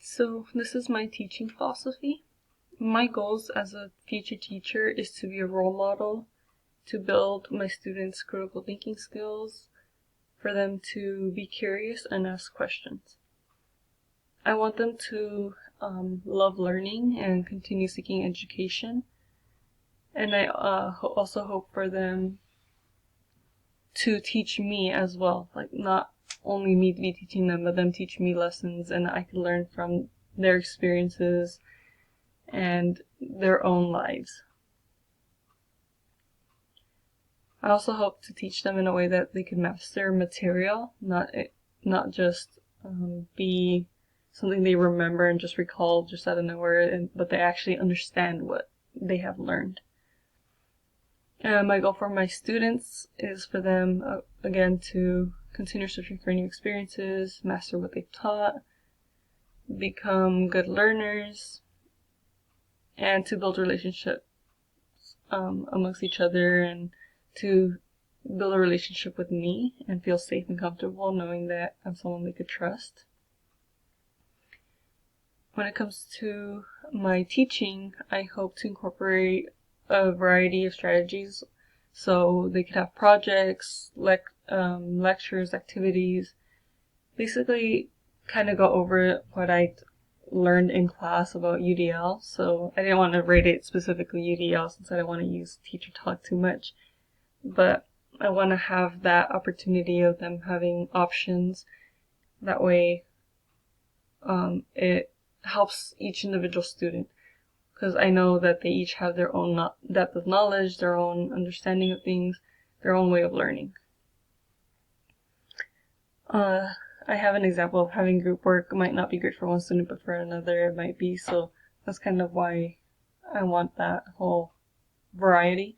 So this is my teaching philosophy. My goals as a future teacher is to be a role model, to build my students' critical thinking skills, for them to be curious and ask questions. I want them to love learning and continue seeking education. And I also hope for them to teach me as well. Like, not only me to be teaching them, but them teach me lessons and I can learn from their experiences and their own lives. I also hope to teach them in a way that they can master material, not just be something they remember and just recall just out of nowhere, but they actually understand what they have learned. And my goal for my students is for them, again, to continue searching for new experiences, master what they've taught, become good learners, and to build relationships amongst each other, and to build a relationship with me and feel safe and comfortable knowing that I'm someone they could trust. When it comes to my teaching, I hope to incorporate a variety of strategies so they could have projects, lectures, activities, basically kind of go over what I learned in class about UDL. So I didn't want to rate it specifically UDL since I don't want to use teacher talk too much, but I want to have that opportunity of them having options. That way it helps each individual student, because I know that they each have their own depth of knowledge, their own understanding of things, their own way of learning. I have an example of having group work might not be great for one student, but for another it might be, so that's kind of why I want that whole variety.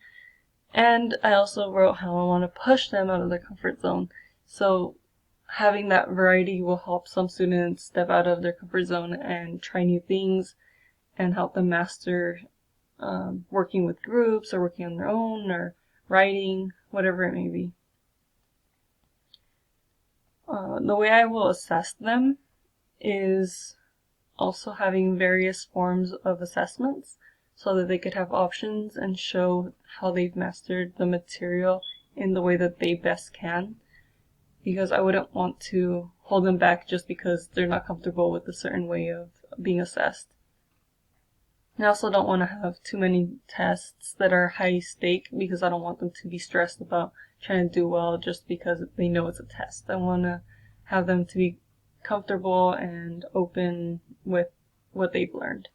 And I also wrote how I want to push them out of their comfort zone. So having that variety will help some students step out of their comfort zone and try new things and help them master working with groups or working on their own or writing, whatever it may be. The way I will assess them is also having various forms of assessments so that they could have options and show how they've mastered the material in the way that they best can, because I wouldn't want to hold them back just because they're not comfortable with a certain way of being assessed. I also don't want to have too many tests that are high stake, because I don't want them to be stressed about trying to do well just because they know it's a test. I want to have them to be comfortable and open with what they've learned.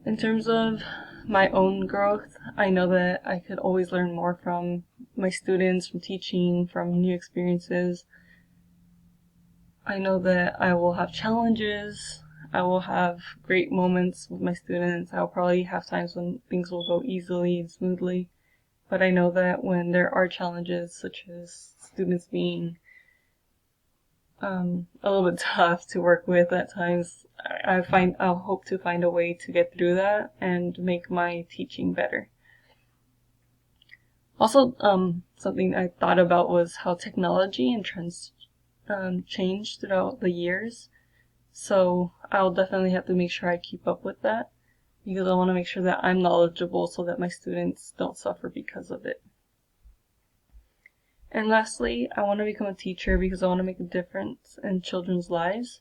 In terms of my own growth, I know that I could always learn more from my students, from teaching, from new experiences. I know that I will have challenges. I will have great moments with my students. I'll probably have times when things will go easily and smoothly. But I know that when there are challenges, such as students being a little bit tough to work with at times, I'll hope to find a way to get through that and make my teaching better. Also, something I thought about was how technology and trends changed throughout the years. So I'll definitely have to make sure I keep up with that, because I want to make sure that I'm knowledgeable so that my students don't suffer because of it. And lastly, I want to become a teacher because I want to make a difference in children's lives.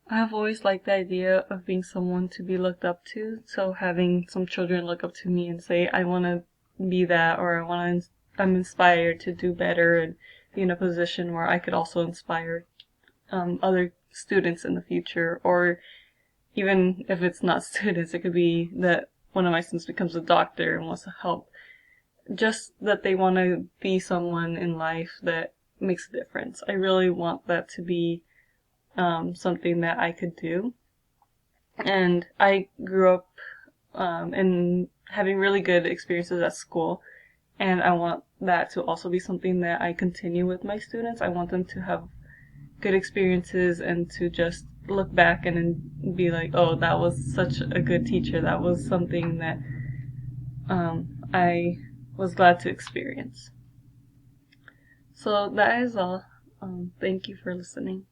I have always liked the idea of being someone to be looked up to, so having some children look up to me and say, I want to be that, or I'm inspired to do better and be in a position where I could also inspire other students in the future, or even if it's not students, it could be that one of my students becomes a doctor and wants to help. Just that they want to be someone in life that makes a difference. I really want that to be something that I could do. And I grew up in having really good experiences at school, and I want that to also be something that I continue with my students. I want them to have good experiences and to just look back and be like, oh, that was such a good teacher. That was something that I was glad to experience. So that is all. Thank you for listening.